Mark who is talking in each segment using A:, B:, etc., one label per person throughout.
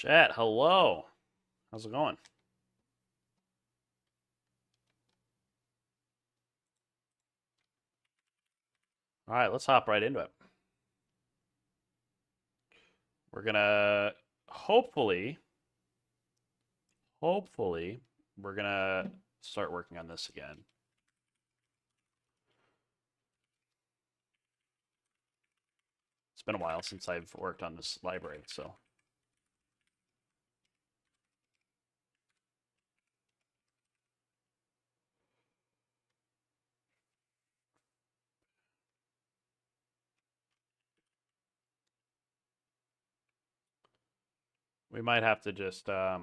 A: Chat, hello. How's it going? All right, let's hop right into it. We're gonna hopefully, we're gonna start working on this again. It's been a while since I've worked on this library, so we might have to just all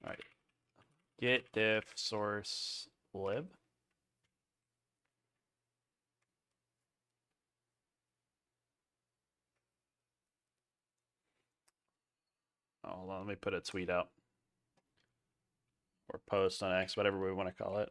A: right, git diff source lib. Oh, hold on, let me put a tweet out or post on X, whatever we want to call it.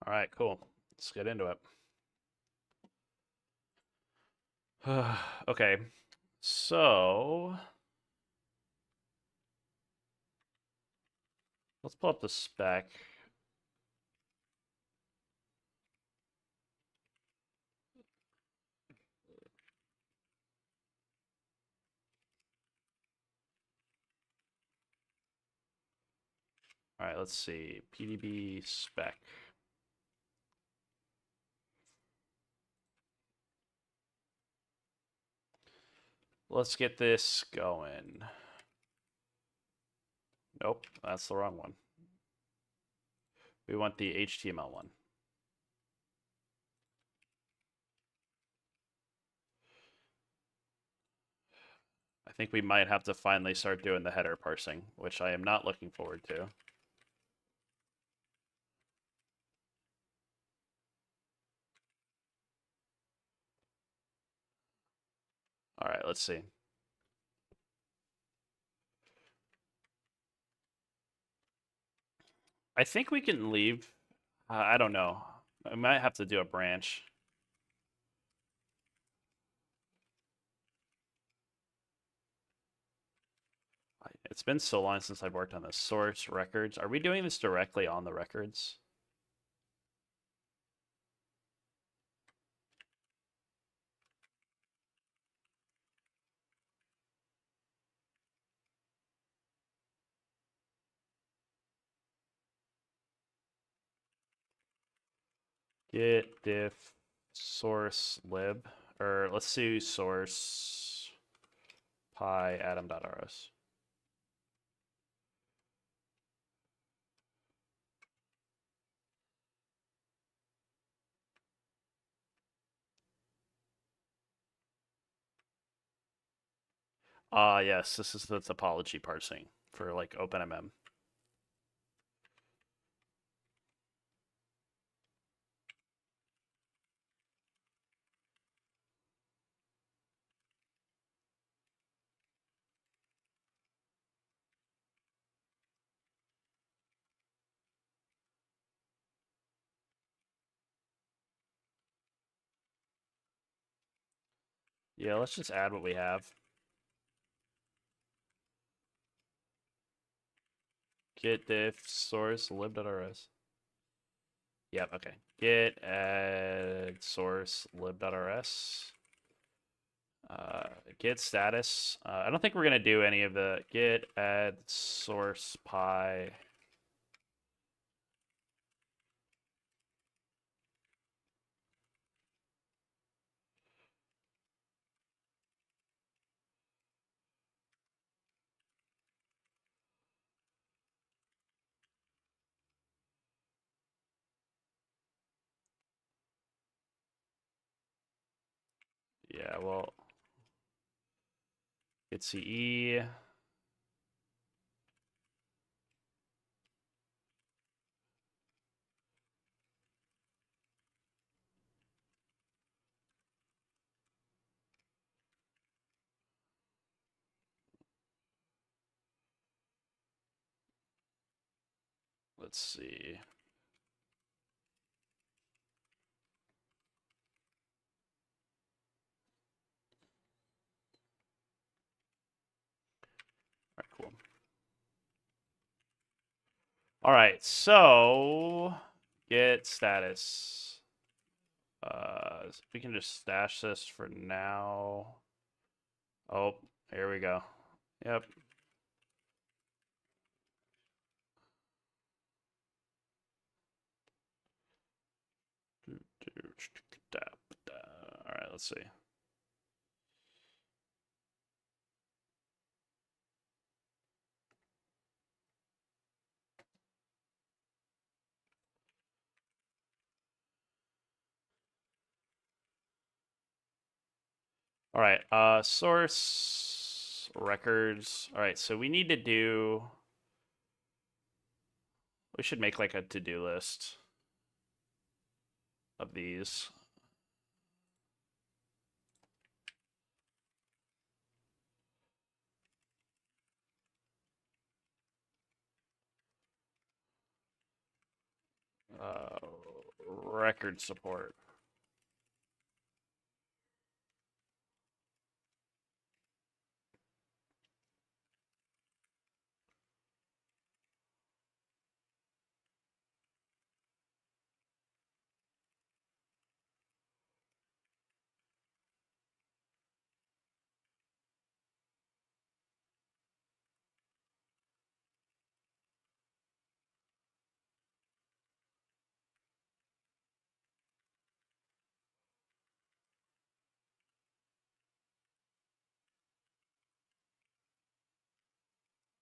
A: All right, cool. Let's get into it. Okay, so let's pull up the spec. All right, let's see. PDB spec. Let's get this going. Nope, that's the wrong one. We want the HTML one. I think we might have to finally start doing the header parsing, which I am not looking forward to. All right, let's see. I think we can leave. I don't know. I might have to do a branch. It's been so long since I've worked on this. Source records. Are we doing this directly on the records? Git diff source lib, or let's do source pi atom.rs. Yes, this is the topology parsing for like OpenMM. Yeah, let's just add what we have. Git diff source lib.rs. Yep, okay. Git add source lib.rs. Git status. I don't think we're gonna do any of the git add source pi. Yeah, well, Get CE. Let's see. All right, cool. All right, so get status. We can just stash this for now. Oh, here we go. Yep. All right, let's see. All right, source records. All right, so we need to do, we should make like a to-do list of these. Record support.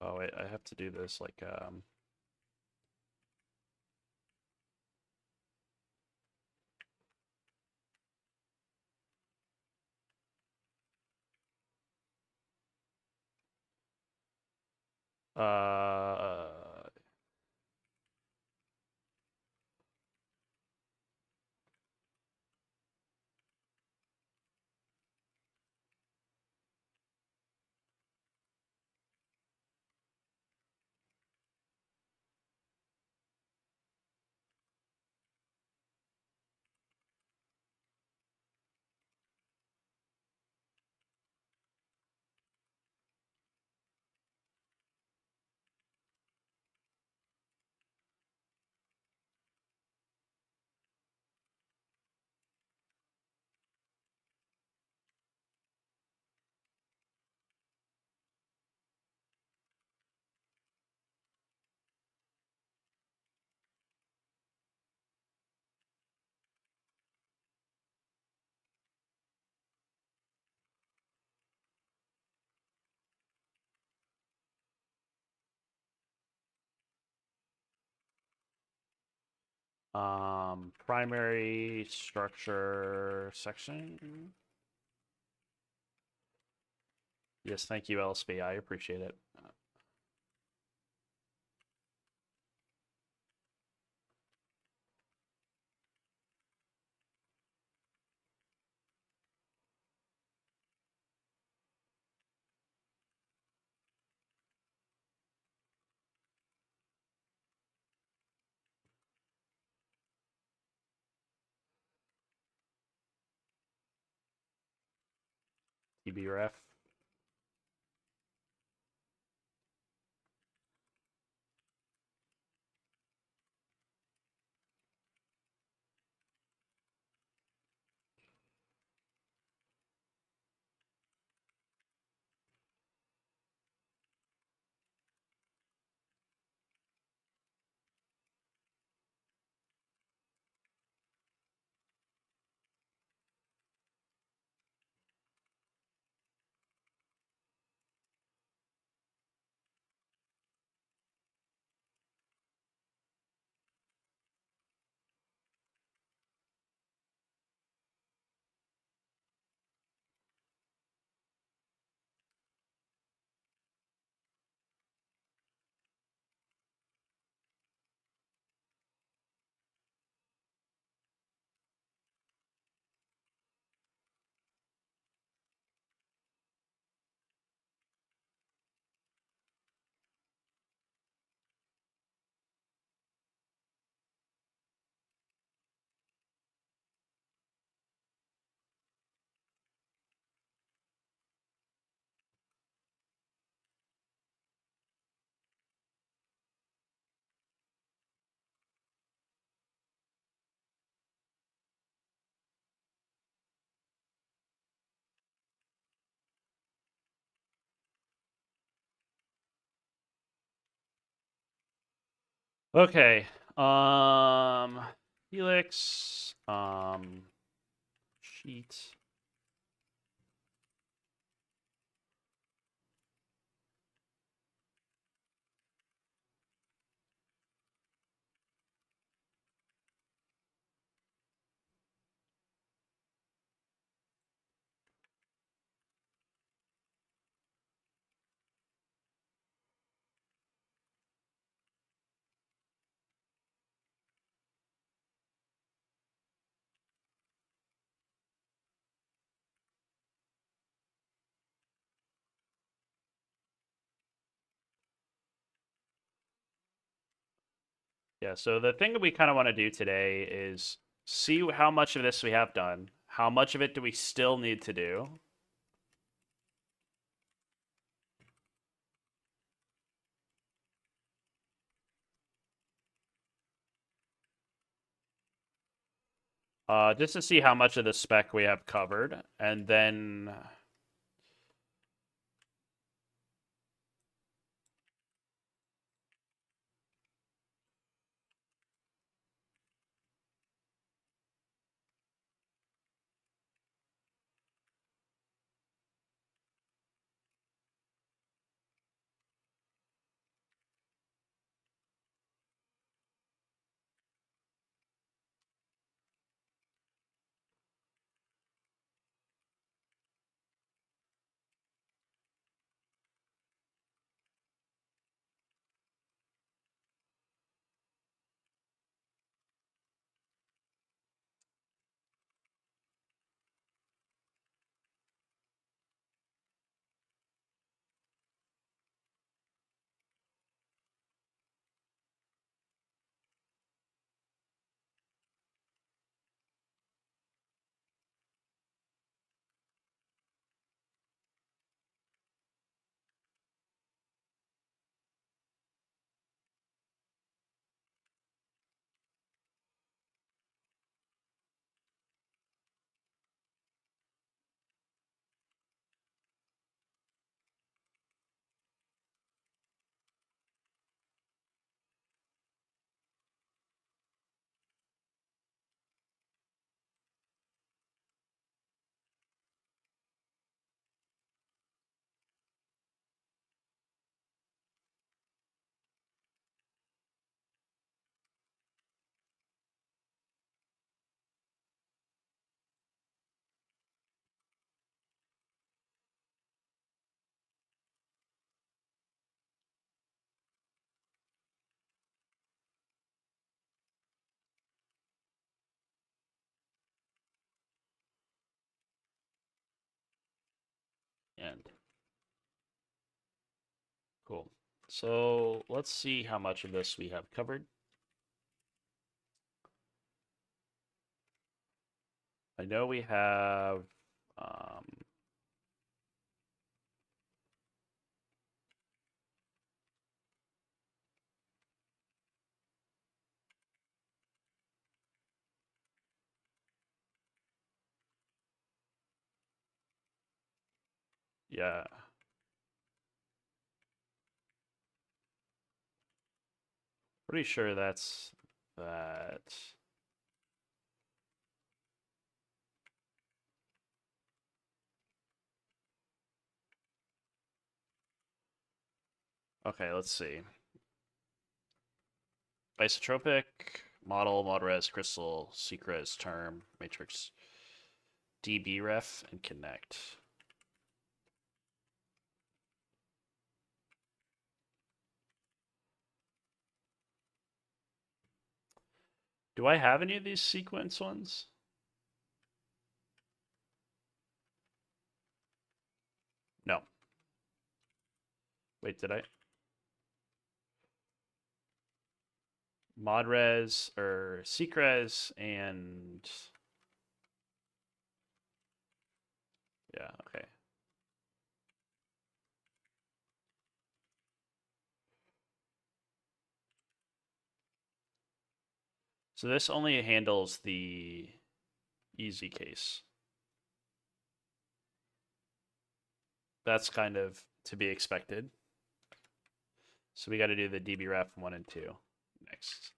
A: Oh wait, I have to do this like uh primary structure section. Yes, thank you, LSB. I appreciate it. TBRF. Okay. Helix. Sheet. Yeah, so the thing that we kind of want to do today is see how much of this we have done. How much of it do we still need to do? Just to see how much of the spec we have covered, and then and cool. So let's see how much of this we have covered. I know we have um, yeah, pretty sure that's that. Okay, let's see. Isotropic, model, modres, crystal, secret, term, matrix, DB ref, and connect. Do I have any of these sequence ones? No. Wait, did I? Modres or secres and yeah, okay. So this only handles the easy case. That's kind of to be expected. So we got to do the DB ref 1 and 2 next. next.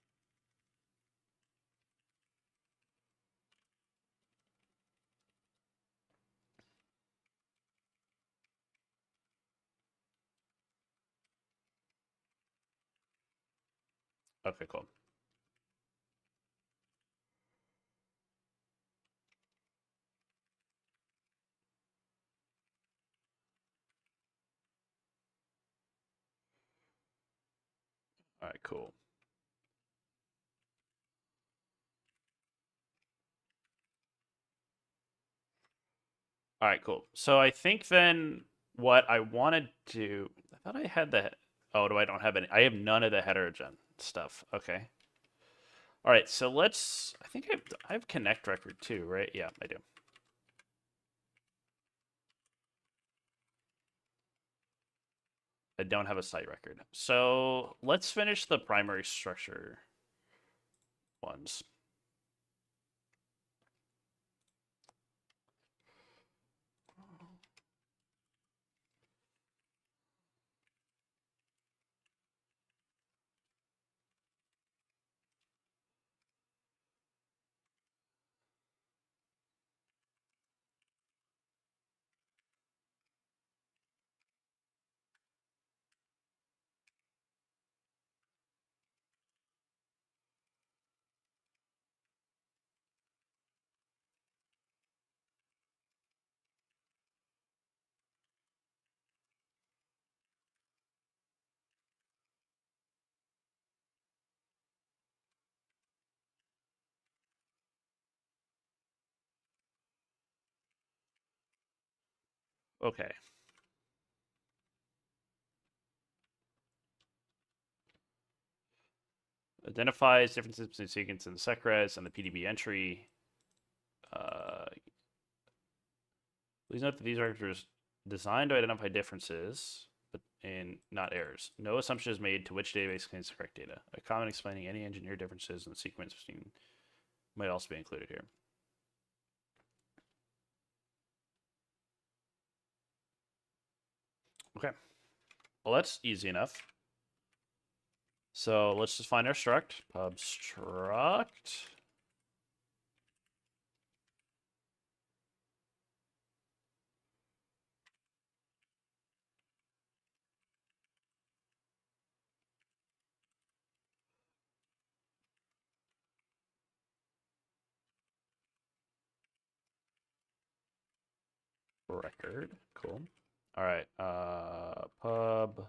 A: Okay, cool. All right, cool. All right, cool. So I think then what I want to do, I thought I had the, oh, do I don't have any? I have none of the heterogen stuff. Okay. All right, so let's, I think I have connect record too, right? Yeah, I do. I don't have a site record. So let's finish the primary structure ones. Okay. Identifies differences between sequence and the secres and the PDB entry. Please note that these are designed to identify differences, but in not errors. No assumption is made to which database contains the correct data. A comment explaining any engineered differences in the sequence between might also be included here. Okay. Well, that's easy enough. So let's just find our struct. Pub struct. Record. Cool. All right. Pub.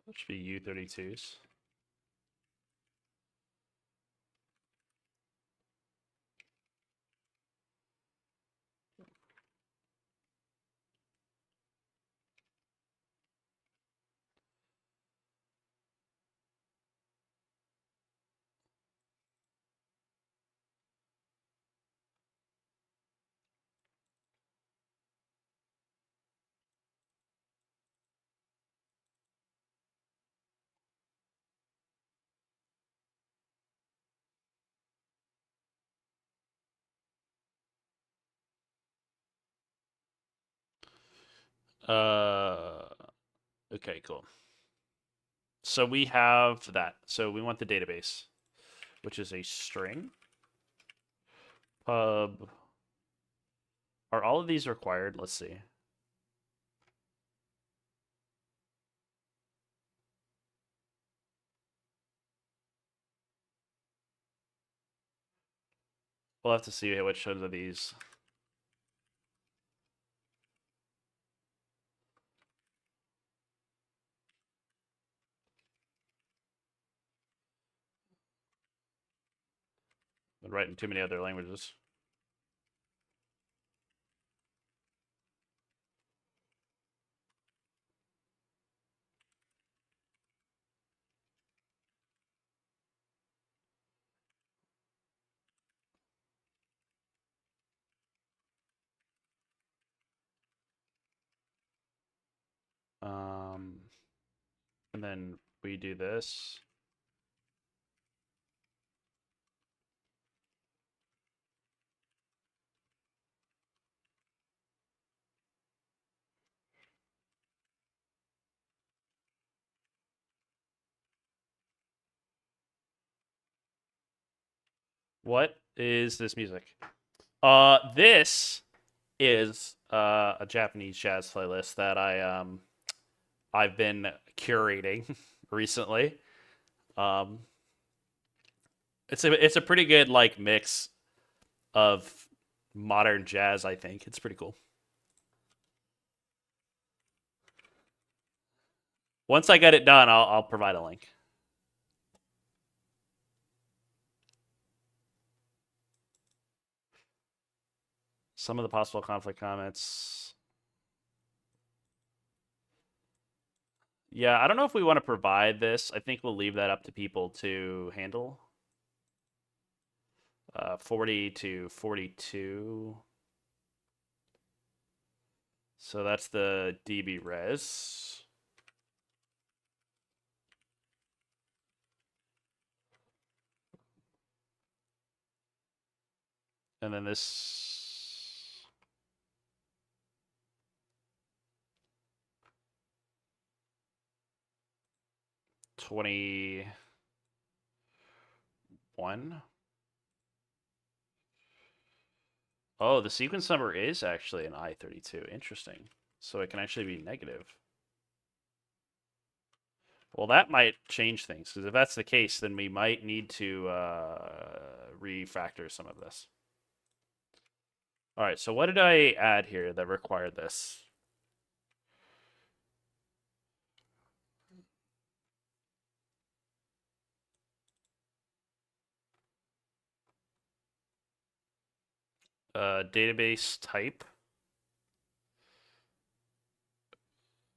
A: That should be U32s. Uh, okay, cool. So we have that. So we want the database, which is a string. Pub. Are all of these required? Let's see. We'll have to see which ones of these. Been writing too many other languages. then we do this. What is this music? This is a Japanese jazz playlist that I've been curating recently. Um, it's a pretty good like mix of modern jazz. I think it's pretty cool. Once I get it done, I'll provide a link. Some of the possible conflict comments. Yeah, I don't know if we want to provide this. I think we'll leave that up to people to handle. 40 to 42. So that's the DB res. And then this 21. Oh, the sequence number is actually an I32. Interesting. So it can actually be negative. Well, that might change things, because if that's the case, then we might need to refactor some of this. All right, so what did I add here that required this? Database type.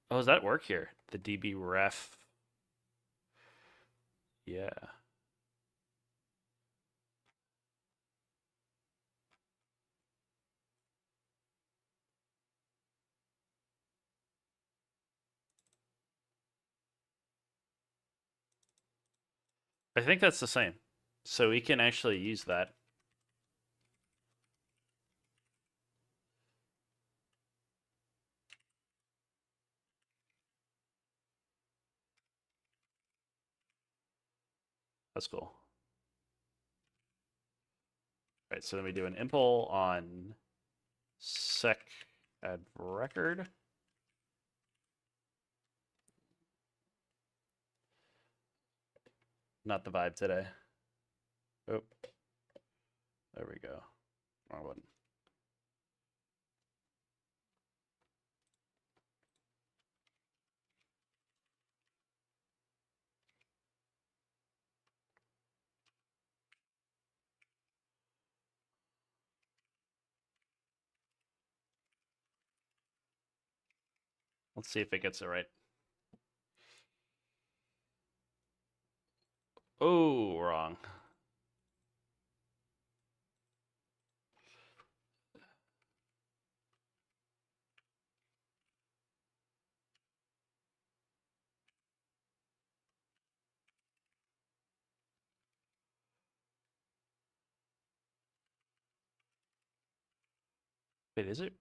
A: Oh, does that work here? The DB ref. Yeah. I think that's the same. So we can actually use that. That's cool. All right, so then we do an impl on sec add record. Not the vibe today. Oh, there we go. Wrong one. Let's see if it gets it right. Oh, wrong. Wait, is it?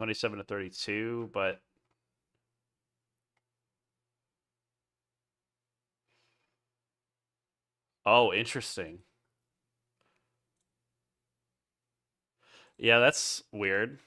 A: $27 to 32, but oh, interesting. Yeah, that's weird.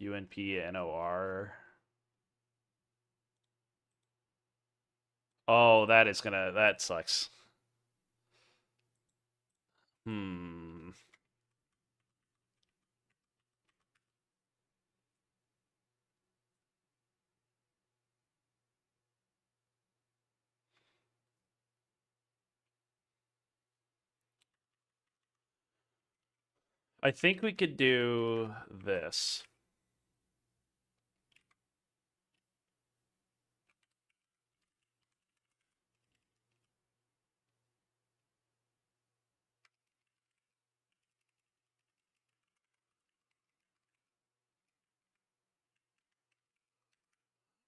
A: UNPNOR. Oh, that sucks. Hmm. I think we could do this.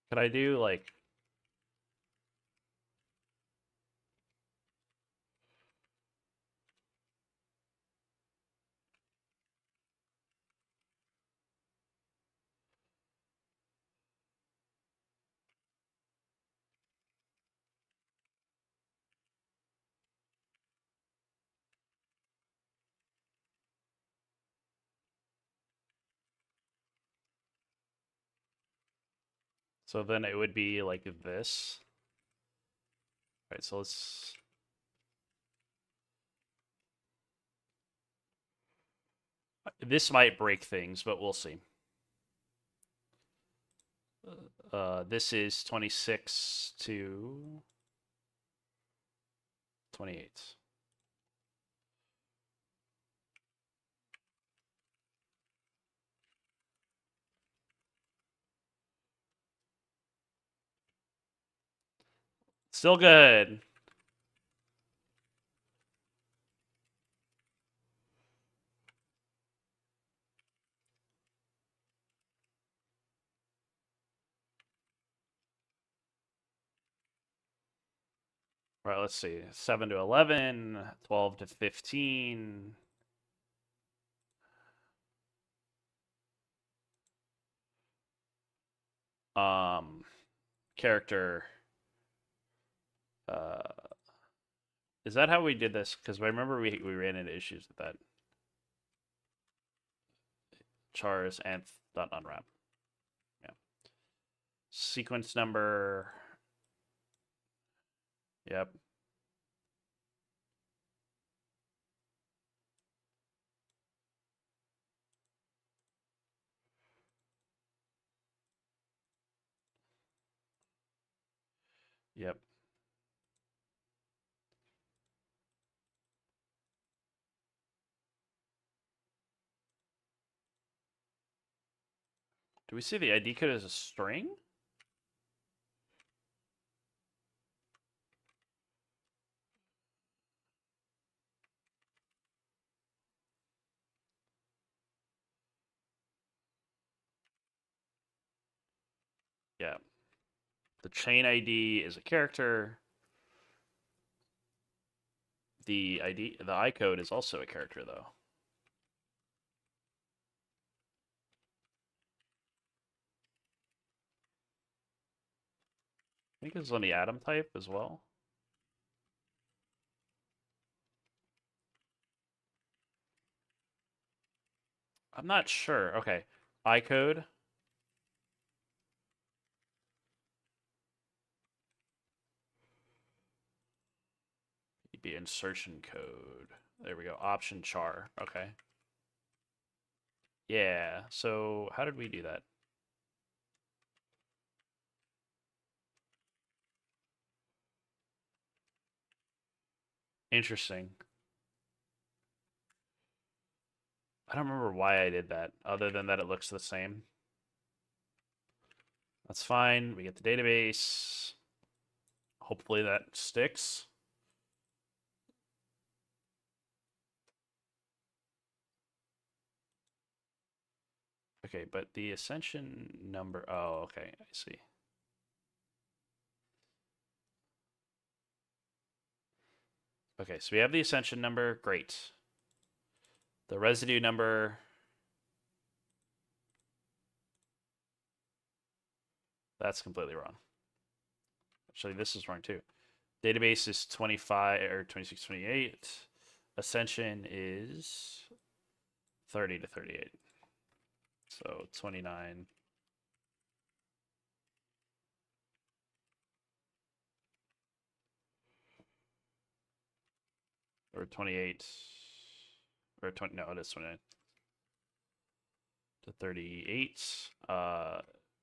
A: Could I do like so then it would be like this. All right, so let's this might break things, but we'll see. This is 26 to 28. Still good. All right, let's see. 7 to 11, 12 to 15. Character. Uh, is that how we did this? Because I remember we ran into issues with that. Chars and dot unwrap. Yeah. Sequence number. Yep. Yep. Do we see the ID code as a string? Yeah. The chain ID is a character. The I code is also a character though. I think it's on the atom type as well. I'm not sure. Okay. I code. Be insertion code. There we go. Option char. Okay. Yeah. So how did we do that? Interesting. I don't remember why I did that, other than that it looks the same. That's fine. We get the database. Hopefully that sticks. Okay, but the ascension number. Oh, okay. I see. Okay, so we have the ascension number. Great. The residue number. That's completely wrong. Actually, this is wrong too. Database is 25 or 26, 28. Ascension is 30 to 38. So 29. Or 28. Or 20. No, it is 29. To 38.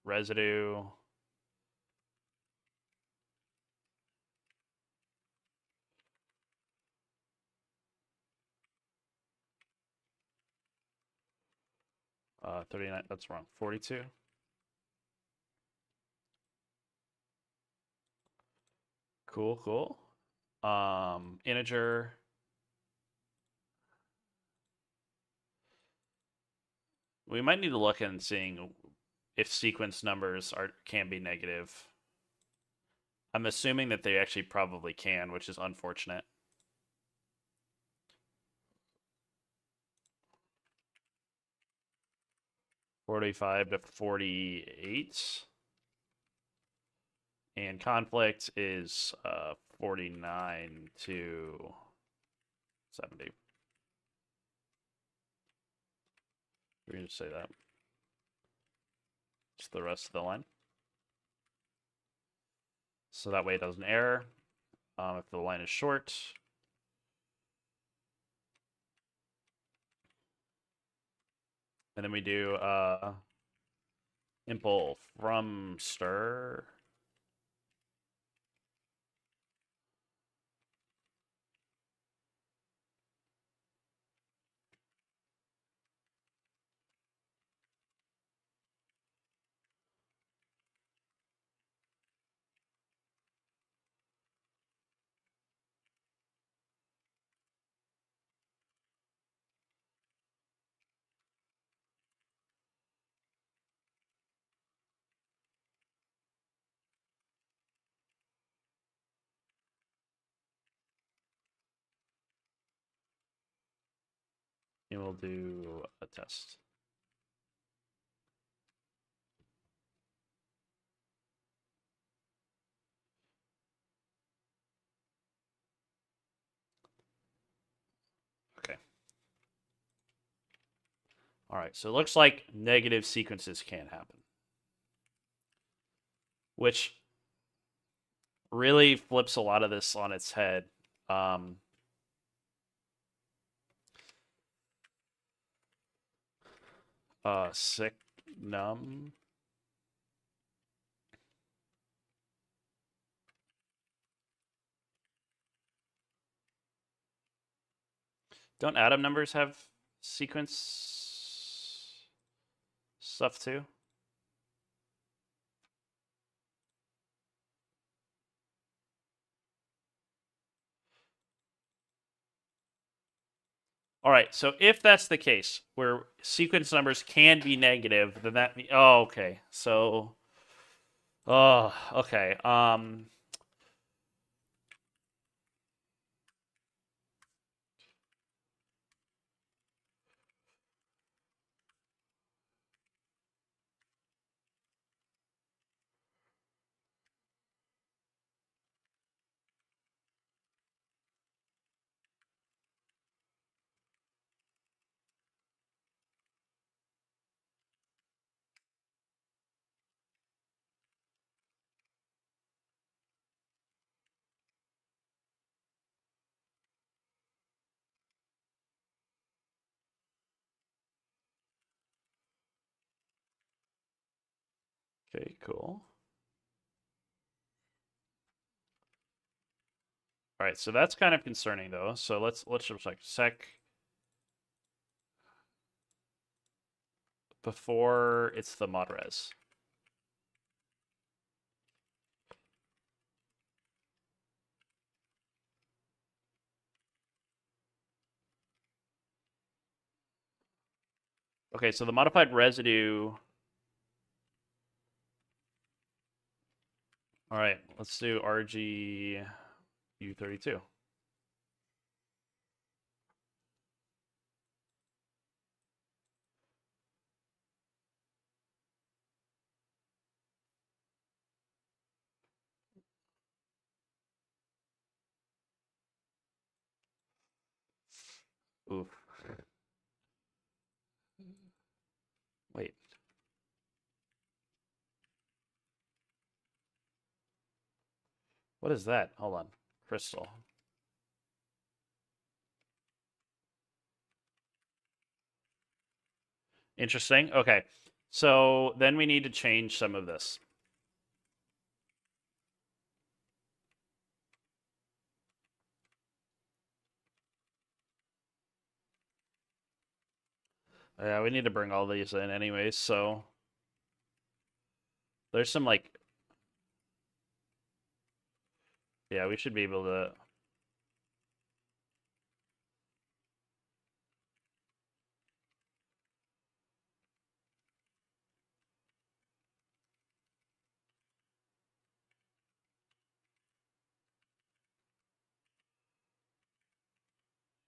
A: Residue. 39, that's wrong. 42. Cool, cool. Integer. We might need to look in seeing if sequence numbers can be negative. I'm assuming that they actually probably can, which is unfortunate. $45 to $48. And conflict is 49 to 70. We can just say that. Just the rest of the line. So that way it doesn't error. If the line is short. And then we do impl from stir. And we'll do a test. Okay. All right, so it looks like negative sequences can happen, which really flips a lot of this on its head. Sick num. Don't atom numbers have sequence stuff too? All right, so if that's the case, where sequence numbers can be negative, then that means, oh, okay. So, oh, okay. Okay, cool. All right, so that's kind of concerning though. So let's just like sec before it's the mod res. Okay, so the modified residue. All right, let's do RG U32. Oof. Wait. What is that? Hold on. Crystal. Interesting. Okay. So then we need to change some of this. Yeah, we need to bring all these in anyways, so there's some like, yeah, we should be able to.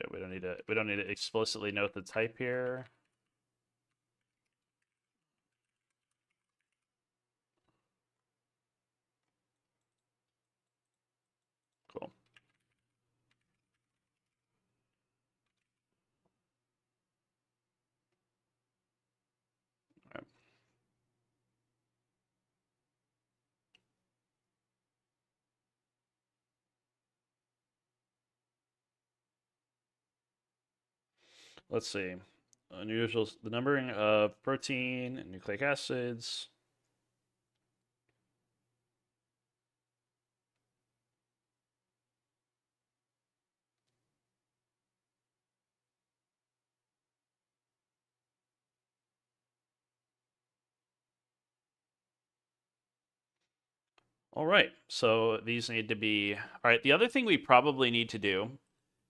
A: Yeah, we don't need to explicitly note the type here. Cool. All right. Let's see. Unusual, the numbering of protein and nucleic acids. All right, so these need to be. All right, the other thing we probably need to do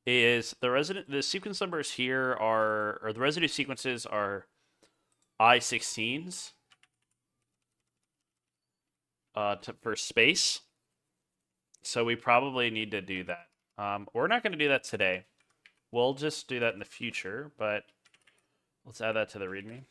A: is the sequence numbers here are, or the residue sequences are I16s for space. So we probably need to do that. We're not going to do that today. We'll just do that in the future, but let's add that to the README.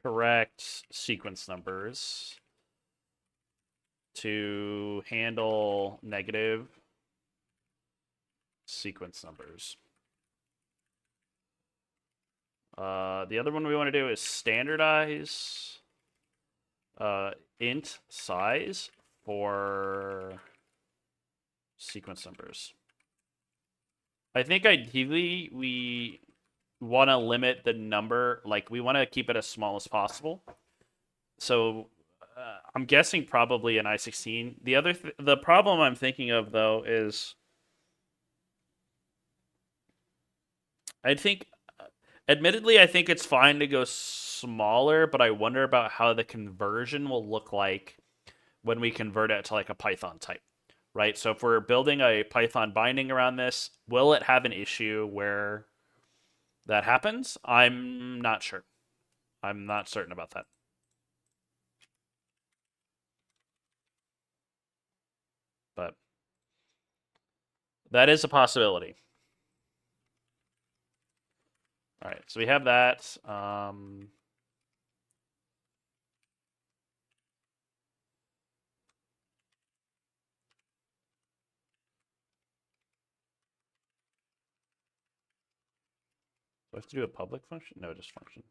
A: Correct sequence numbers to handle negative sequence numbers. The other one we want to do is standardize int size for sequence numbers. I think ideally we want to limit the number, like we want to keep it as small as possible. So I'm guessing probably an I16. The problem I'm thinking of though is I think, admittedly, I think it's fine to go smaller, but I wonder about how the conversion will look like when we convert it to like a Python type, right? So if we're building a Python binding around this, will it have an issue where that happens? I'm not sure. I'm not certain about that. But that is a possibility. All right, so we have that. Do I have to do a public function? No, just function.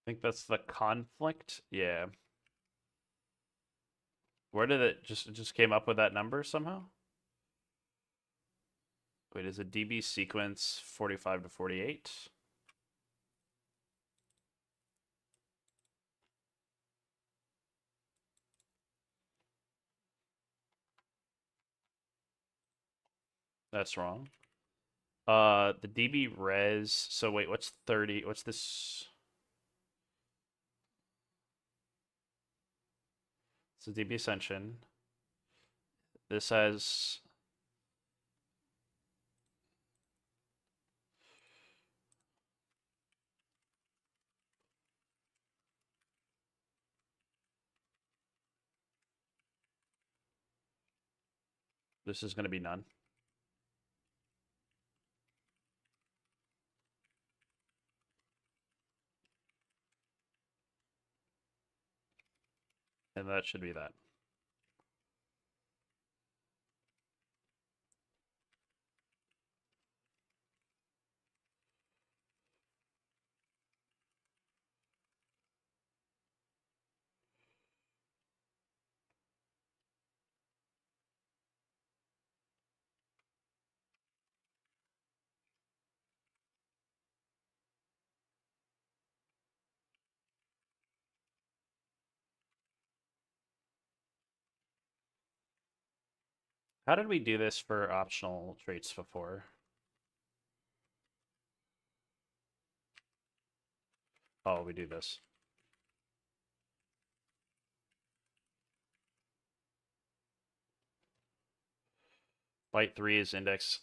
A: think that's the conflict. Yeah. Where did it just came up with that number somehow? Wait, is a DB sequence 45 to 48? That's wrong. The DB res. So wait, what's 30? What's this? It's a DB ascension. This has. This is going to be none. And that should be that. How did we do this for optional traits before? Oh, we do this. Byte 3 is index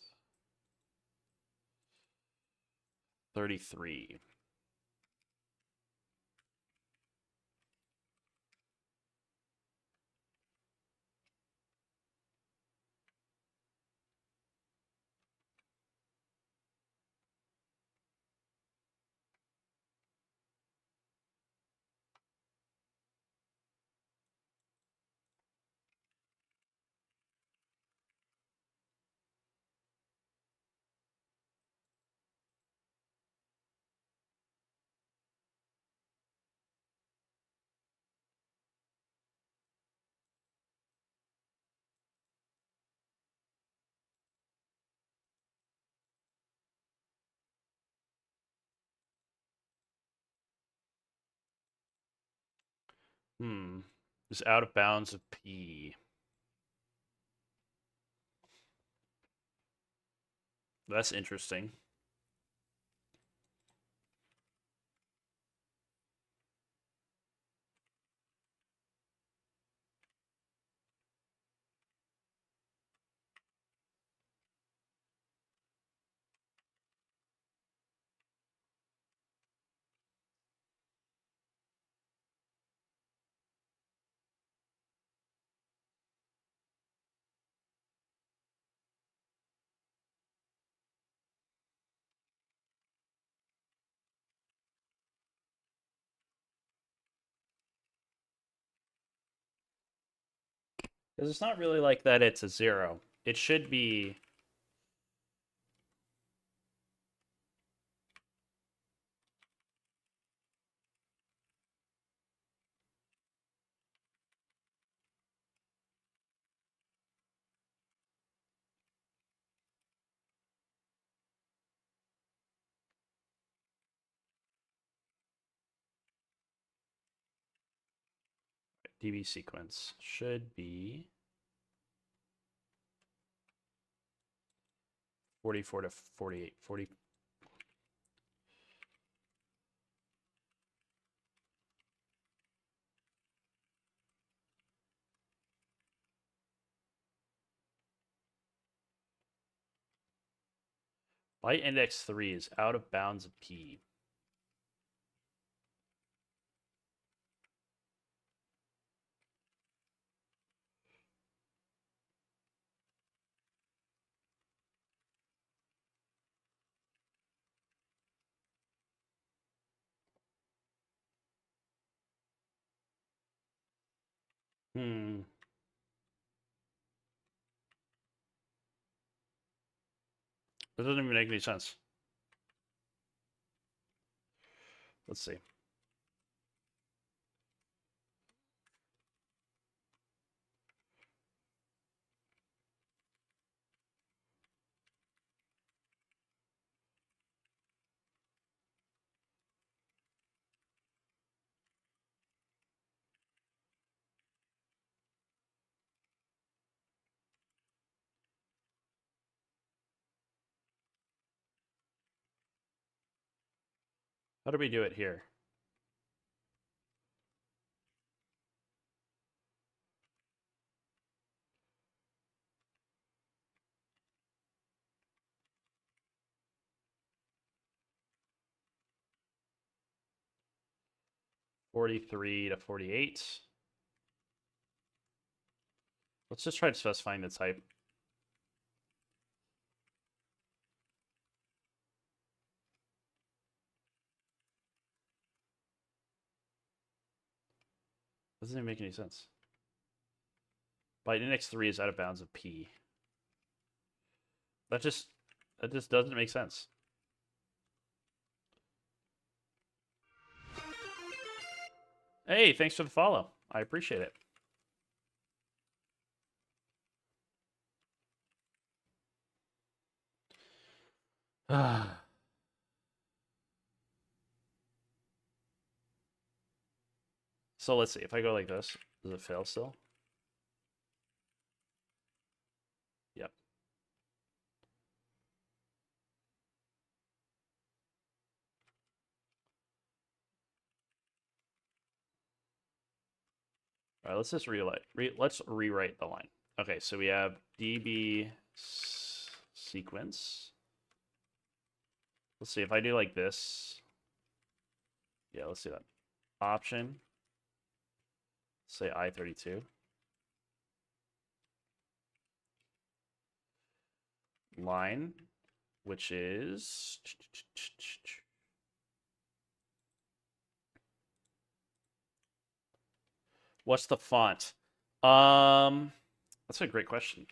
A: 33. Is out of bounds of P. That's interesting. Because it's not really like that it's a 0. It should be. DB sequence should be 44 to 48. 40. Byte index 3 is out of bounds of P. Hmm. That doesn't even make any sense. Let's see. How do we do it here? $43 to $48. Let's just try specifying the type. Doesn't even make any sense. Byte index 3 is out of bounds of P. That just doesn't make sense. Hey, thanks for the follow. I appreciate it. So let's see. If I go like this, does it fail still? Yep. All right, let's just let's rewrite the line. Okay, so we have DB sequence. Let's see if I do like this. Yeah, let's do that. Option. Say I32. Line, which is what's the font? That's a great question.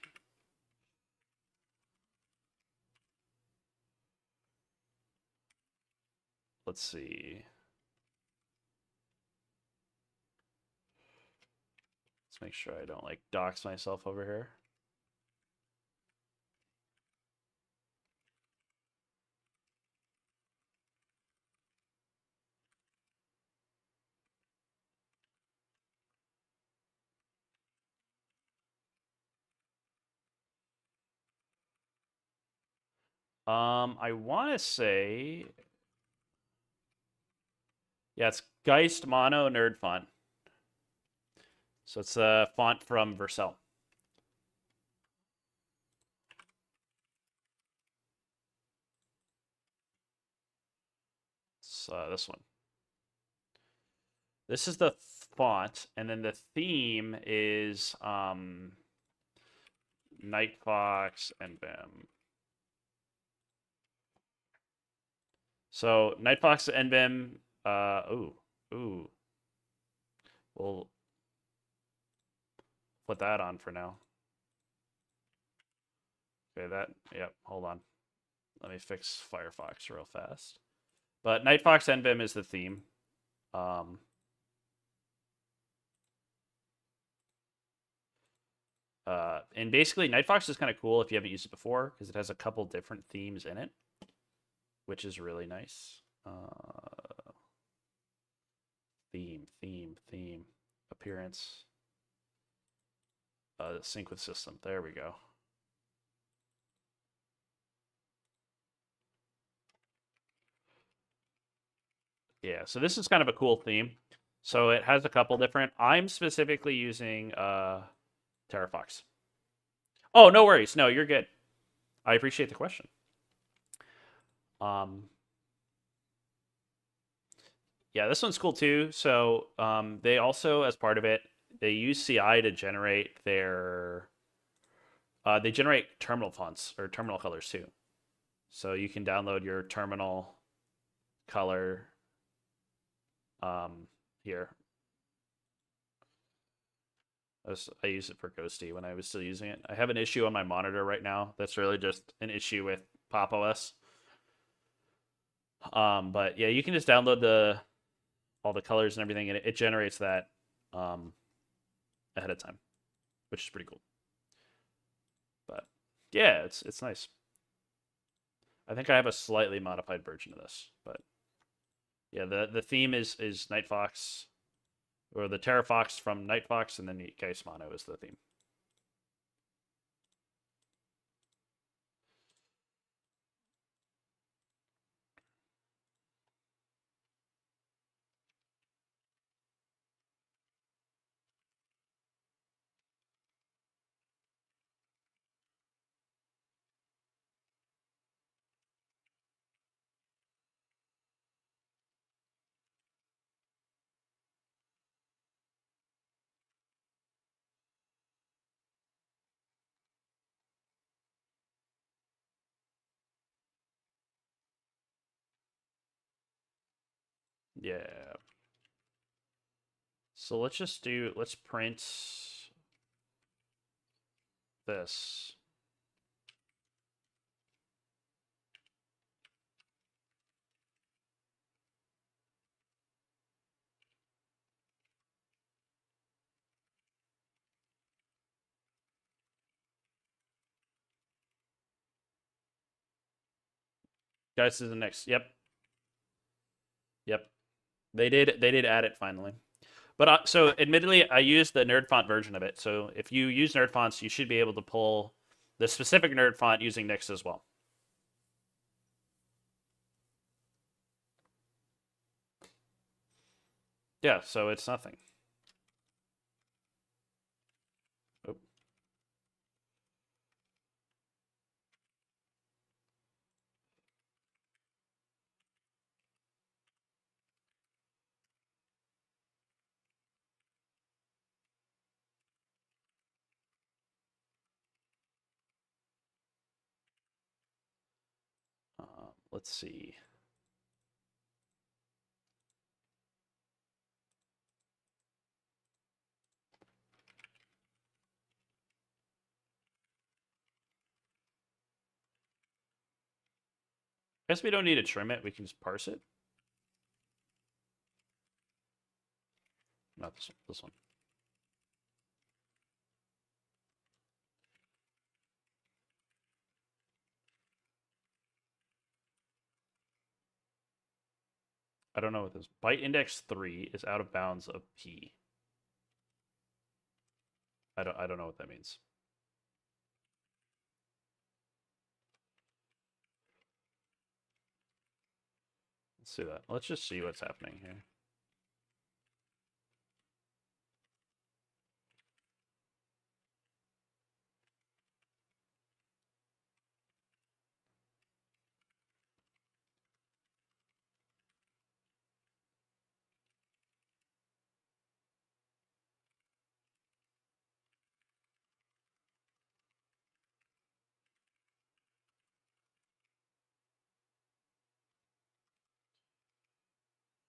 A: Let's see. Let's make sure I don't like dox myself over here. I want to say, yeah, it's Geist Mono Nerd Font. So it's a font from Vercel. It's this one. This is the font, and then the theme is Night Fox and Bim. So Night Fox and Bim. Ooh. We'll put that on for now. Okay, yep, hold on. Let me fix Firefox real fast. But Night Fox and Bim is the theme. And basically, Night Fox is kind of cool if you haven't used it before because it has a couple different themes in it, which is really nice. Theme, appearance, sync with system. There we go. Yeah, so this is kind of a cool theme. So it has a couple different. I'm specifically using TerraFox. Oh, no worries. No, you're good. I appreciate the question. Yeah, this one's cool too. So they also, as part of it, they use CI to generate their. They generate terminal fonts or terminal colors too. So you can download your terminal color here. I use it for Ghosty when I was still using it. I have an issue on my monitor right now. That's really just an issue with Pop OS. But yeah, you can just download all the colors and everything, and it generates that ahead of time, which is pretty cool. But yeah, it's nice. I think I have a slightly modified version of this, but yeah, the theme is Night Fox, or the TerraFox from Night Fox, and then the Geist Mono is the theme. Yeah. So let's just do, let's print this. Guys, this is the next. Yep. Yep. They did add it finally. But so admittedly, I used the nerd font version of it. So if you use nerd fonts, you should be able to pull the specific nerd font using Nix as well. Yeah, so it's nothing. Oh. Let's see. I guess we don't need to trim it. We can just parse it. Not this one. This one. I don't know what this. Byte index 3 is out of bounds of P. I don't know what that means. Let's do that. Let's just see what's happening here.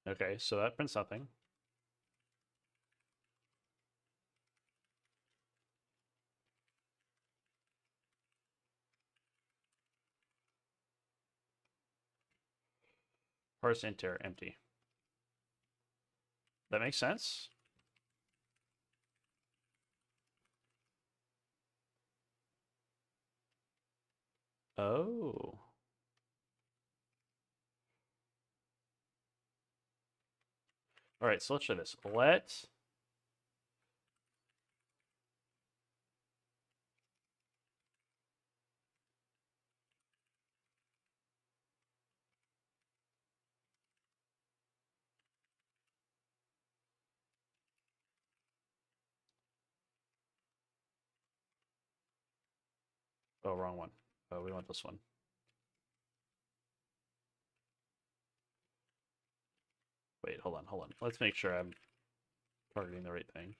A: Okay, so that prints nothing. Parse enter empty. That makes sense. Oh. All right, so let's try this. Let oh, wrong one. Oh, we want this one. Wait, hold on, hold on. Let's make sure I'm targeting the right thing.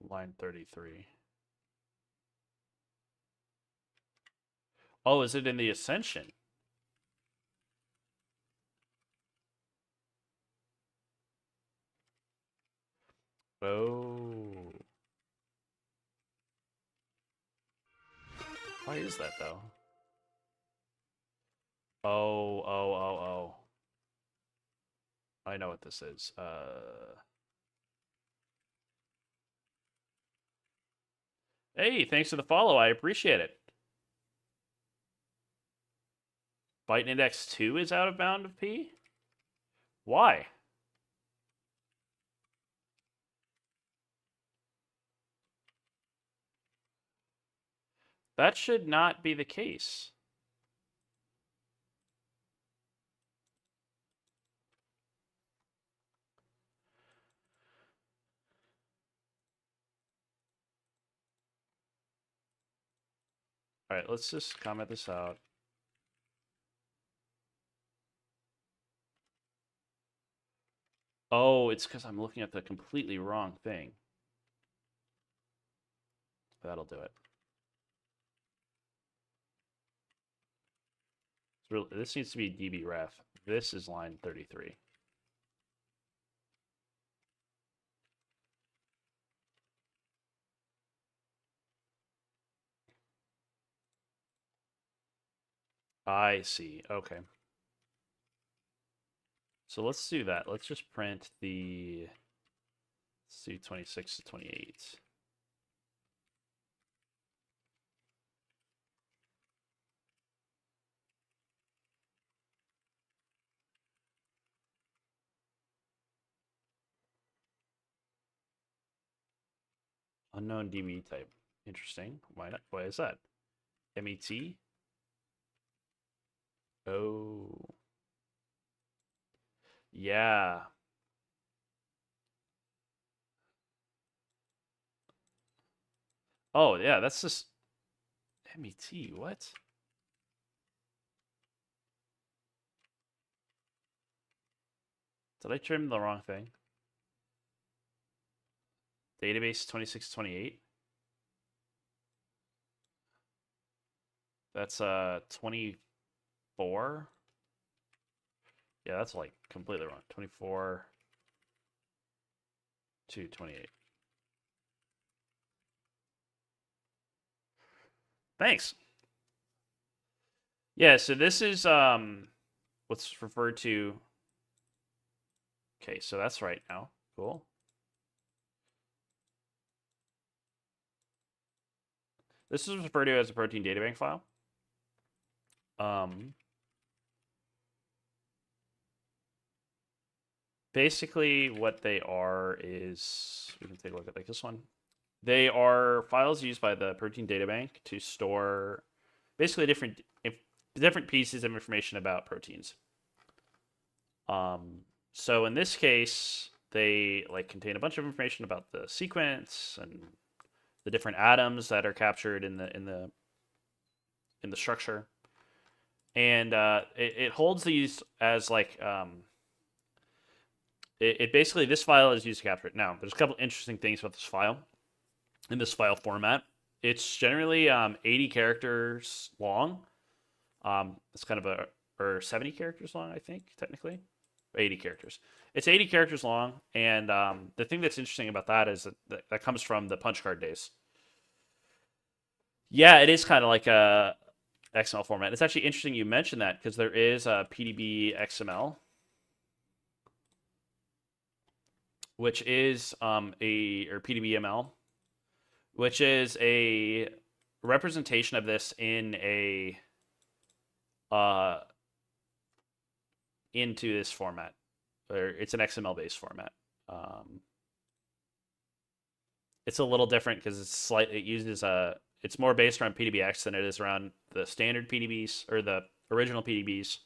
A: Line 33. Oh, is it in the Ascension? Oh. Why is that, though? Oh, oh, oh, oh. I know what this is. Hey, thanks for the follow. I appreciate it. Byte index 2 is out of bound of P? Why? That should not be the case. All right, let's just comment this out. Oh, it's because I'm looking at the completely wrong thing. That'll do it. This needs to be DB ref. This is line 33. I see. Okay. So let's do that. Let's just print the, let's do 26 to 28. Unknown DB type. Interesting. Why not? Why is that? MET? Oh. Yeah. Oh, yeah, that's just MET. What? Did I trim the wrong thing? Database 2628. That's 24. Yeah, that's like completely wrong. 24 to 28. Thanks. Yeah, so this is what's referred to. Okay, so that's right now. Cool. This is referred to as a protein databank file. Basically what they are is, we can take a look at like this one. They are files used by the protein databank to store basically different pieces of information about proteins. So in this case, they like contain a bunch of information about the sequence and the different atoms that are captured in the structure, and it holds these as like it basically, this file is used to capture it. Now, there's a couple interesting things about this file. In this file format, it's generally 80 characters long. It's kind of or 70 characters long, I think, technically. 80 characters. It's 80 characters long, and the thing that's interesting about that is that comes from the punch card days. Yeah, it is kind of like a XML format. It's actually interesting you mentioned that because there is a PDB XML, which is or PDB ML, which is a representation of this in a into this format, or it's an XML based format. It's a little different because it uses it's more based around PDBX than it is around the standard PDBs or the original PDBs.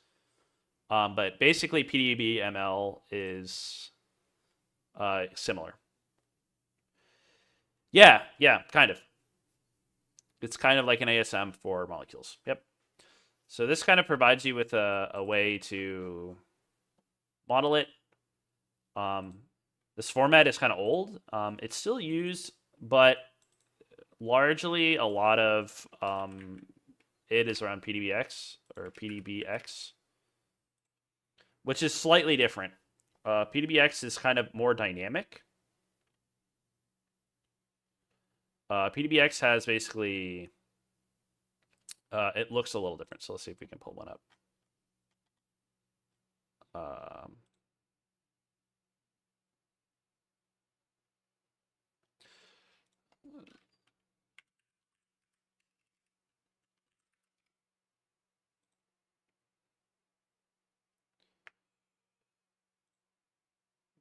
A: But basically, PDB ML is similar. Yeah, kind of. It's kind of like an ASM for molecules. Yep. So this kind of provides you with a way to model it. This format is kind of old. It's still used, but largely a lot of it is around PDBX or PDBX, which is slightly different. PDBX is kind of more dynamic. PDBX has basically, it looks a little different. So let's see if we can pull one up.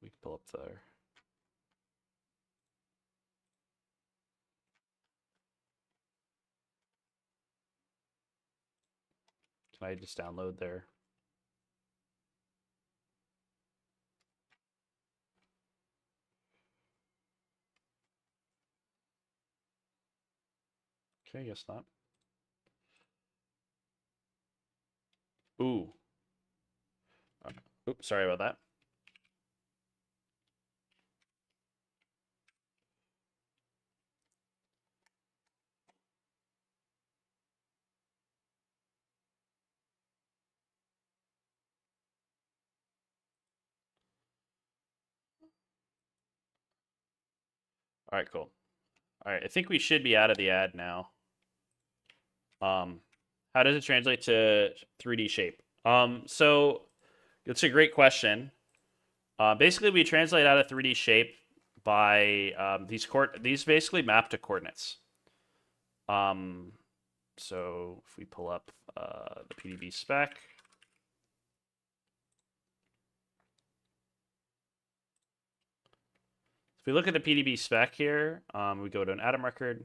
A: We can pull up there. Can I just download there? Okay, guess not. Ooh. Oops, sorry about that. All right, cool. All right, I think we should be out of the ad now. How does it translate to 3D shape? So it's a great question. Basically, we translate out of 3D shape by these basically map to coordinates. So if we pull up the PDB spec, if we look at the PDB spec here, we go to an atom record.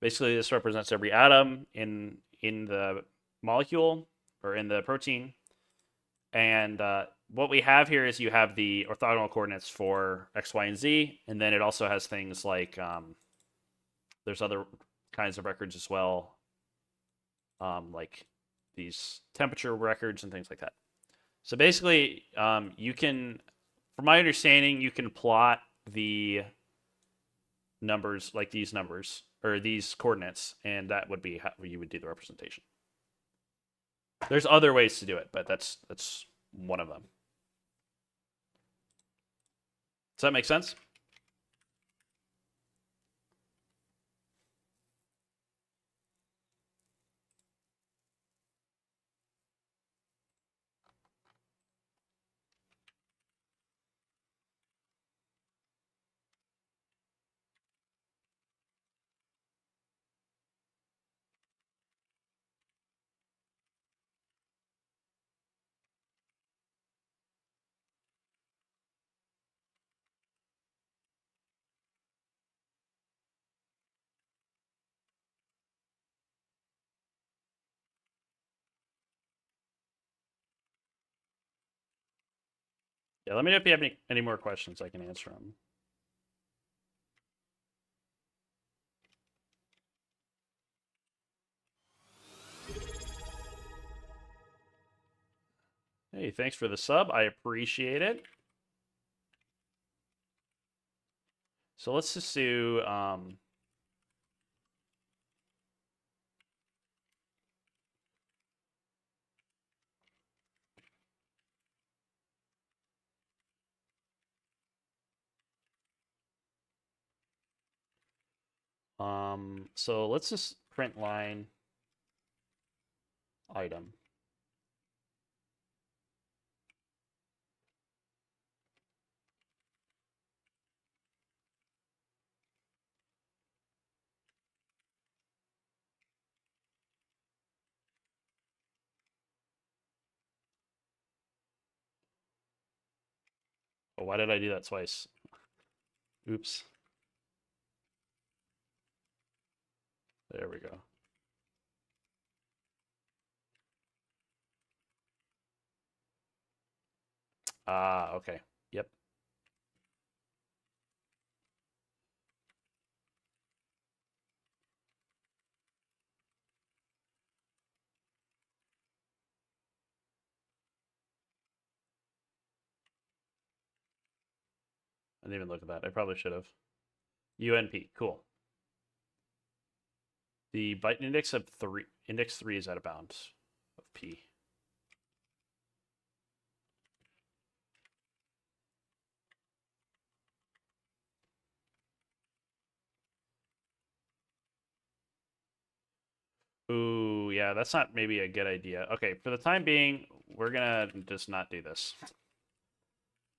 A: Basically, this represents every atom in the molecule or in the protein. And what we have here is you have the orthogonal coordinates for x, y, and z, and then it also has things like there's other kinds of records as well, like these temperature records and things like that. So basically, you can, from my understanding, you can plot the numbers like these numbers or these coordinates, and that would be how you would do the representation. There's other ways to do it, but that's one of them. Does that make sense? Yeah, let me know if you have any more questions. I can answer them. Hey, thanks for the sub. I appreciate it. So let's just do so let's just print line item. Oh, why did I do that twice? Oops. There we go. Ah, okay. Yep. I didn't even look at that. I probably should have. UNP, cool. The byte index of index 3 is out of bounds of P. Ooh, yeah, that's not maybe a good idea. Okay, for the time being, we're gonna just not do this.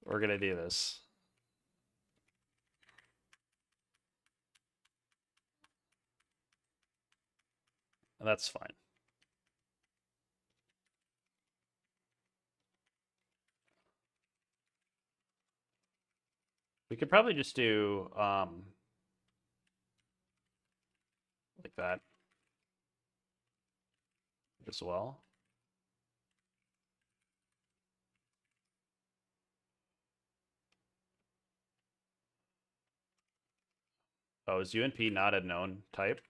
A: We're gonna do this. And that's fine. We could probably just do like that as well. Oh, is UNP not a known type?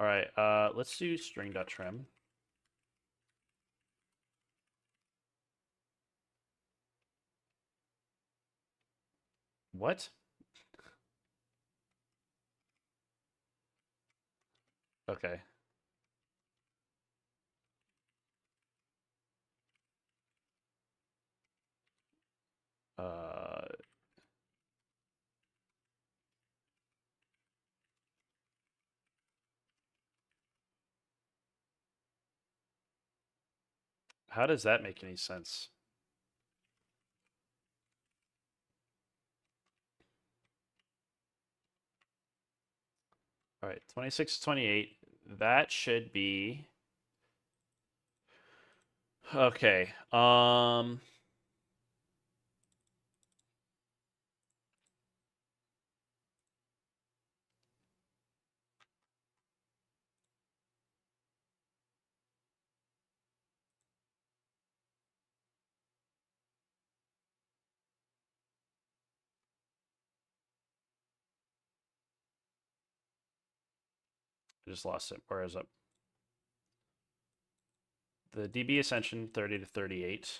A: All right, let's do string.trim. What? Okay. Uh, how does that make any sense? All right, 26, 28. That should be okay. I just lost it. Where is it? The DB Ascension 30 to 38,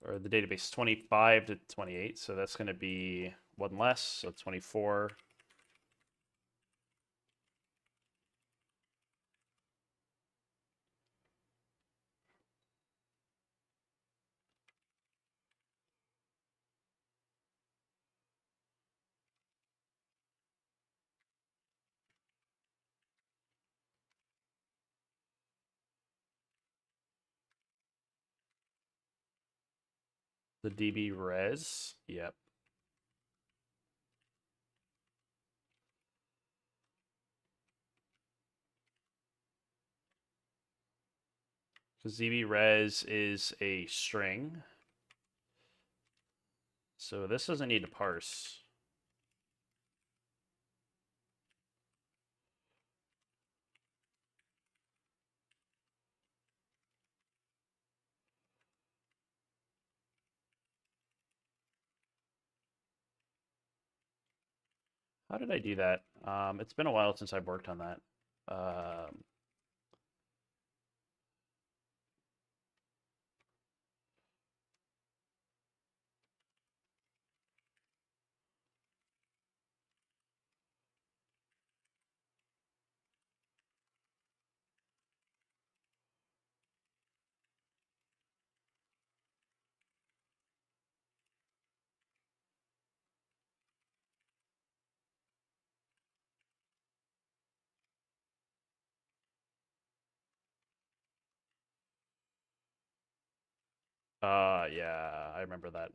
A: or the database 25 to 28. So that's going to be one less. So 24. The DB res. Yep. Because DB res is a string. So this doesn't need to parse. How did I do that? It's been a while since I've worked on that. Um, yeah, I remember that.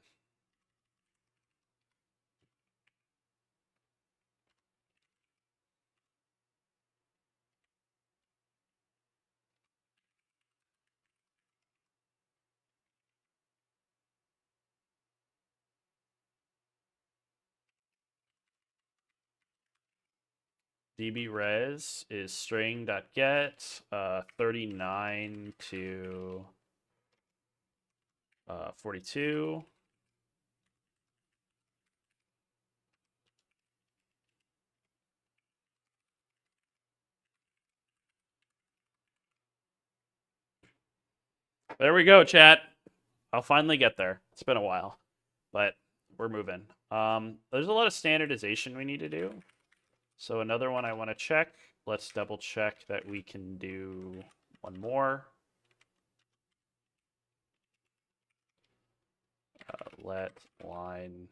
A: DB res is string.get 39 to 42. There we go, chat. I'll finally get there. It's been a while, but we're moving. There's a lot of standardization we need to do. So another one I want to check. Let's double check that we can do one more. Let line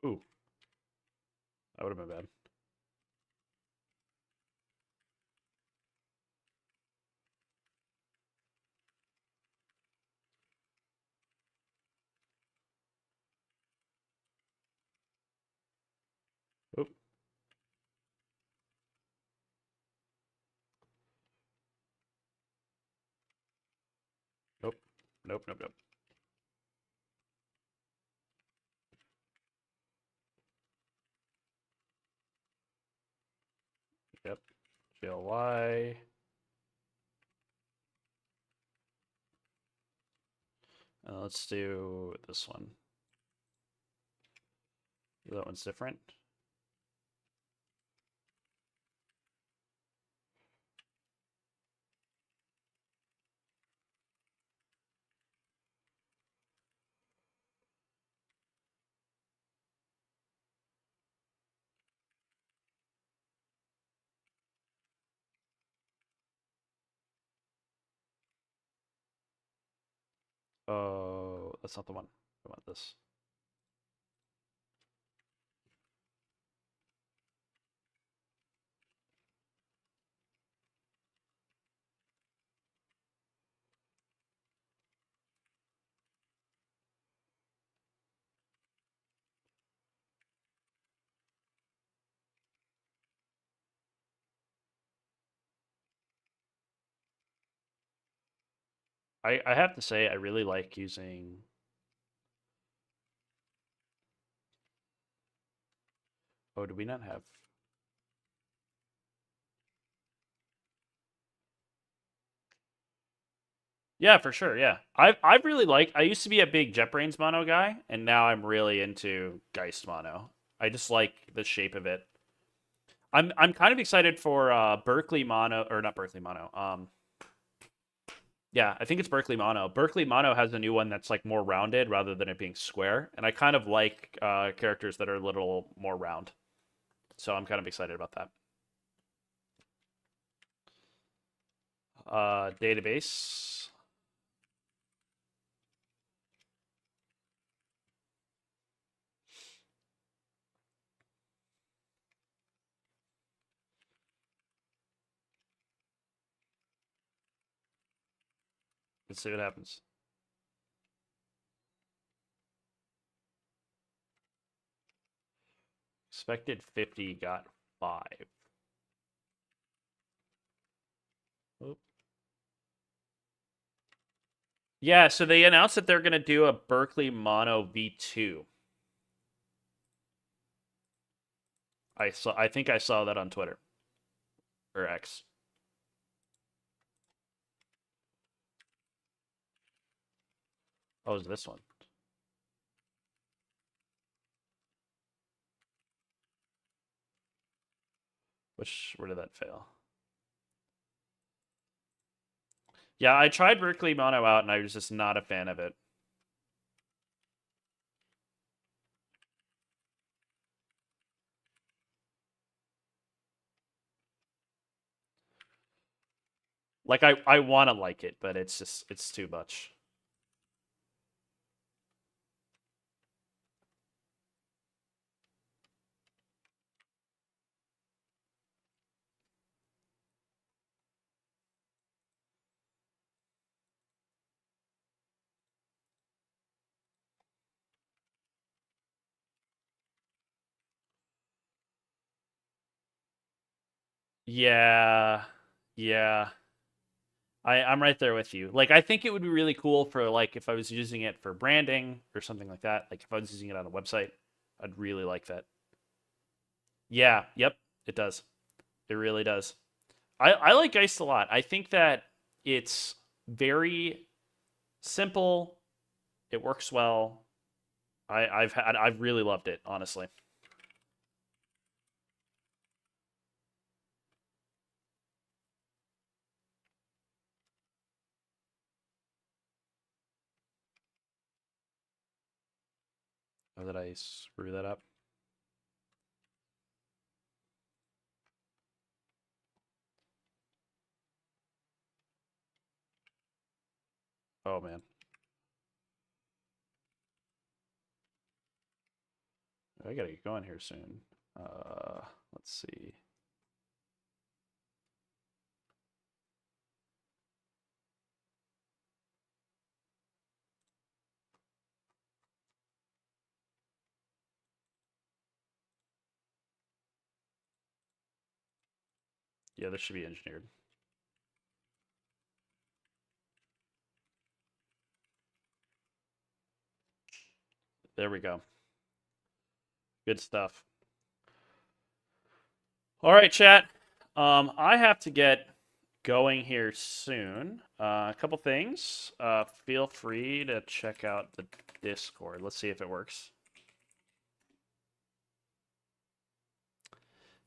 A: Ooh, that would have been bad. Oop. Nope. Nope. Nope. Nope. Yep. GLY. Let's do this one. That one's different. Oh, that's not the one. I want this. I have to say I really like using. Oh, do we not have? Yeah, for sure. Yeah, I've really liked. I used to be a big JetBrains mono guy, and now I'm really into Geist mono. I just like the shape of it. I'm kind of excited for Berkeley mono or not Berkeley mono. Yeah, I think it's Berkeley mono. Berkeley mono has a new one that's like more rounded rather than it being square, and I kind of like characters that are a little more round. So I'm kind of excited about that. Database. Let's see what happens. Expected 50, got 5. Oop. Yeah, so they announced that they're going to do a Berkeley Mono V2. I think I saw that on Twitter or X. Oh, is this one? Where did that fail? Yeah, I tried Berkeley Mono out and I was just not a fan of it. Like I want to like it, but it's too much. Yeah. Yeah. I'm right there with you. Like I think it would be really cool for like if I was using it for branding or something like that. Like if I was using it on a website, I'd really like that. Yeah, yep, it does. It really does. I like Geist a lot. I think that it's very simple. It works well. I've really loved it, honestly. Oh, did I screw that up? Oh man. I gotta get going here soon. Let's see. Yeah, this should be engineered. There we go. Good stuff. All right, chat. I have to get going here soon. A couple things. Feel free to check out the Discord. Let's see if it works.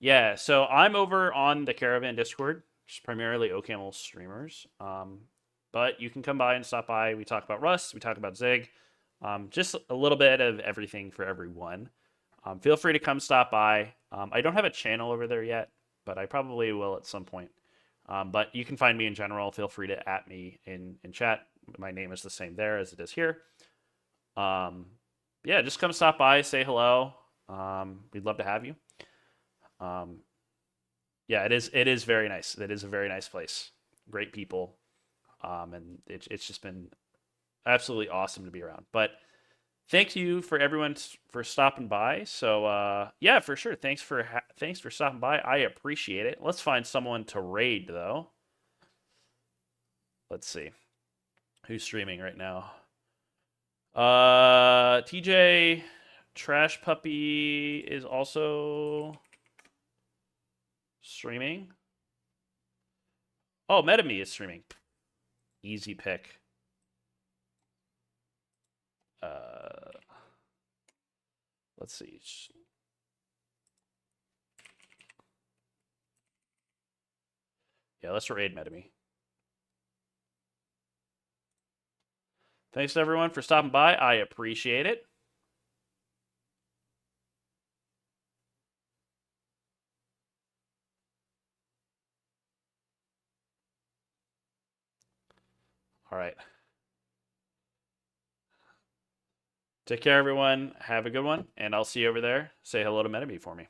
A: Yeah, so I'm over on the Caravan Discord, which is primarily OCaml streamers. But you can come by and stop by. We talk about Rust, we talk about Zig, just a little bit of everything for everyone. Feel free to come stop by. I don't have a channel over there yet, but I probably will at some point. But you can find me in general. Feel free to @ me in chat. My name is the same there as it is here. Yeah, just come stop by, say hello. We'd love to have you. Yeah, it is very nice. It is a very nice place. Great people. And it's just been absolutely awesome to be around. But thank you for everyone for stopping by. So yeah, for sure. Thanks for stopping by. I appreciate it. Let's find someone to raid though. Let's see. Who's streaming right now? TJ Trash Puppy is also streaming. Oh, MetaMe is streaming. Easy pick. Let's see. Yeah, let's raid MetaMe. Thanks everyone for stopping by. I appreciate it. All right. Take care, everyone. Have a good one, and I'll see you over there. Say hello to MetaMe for me.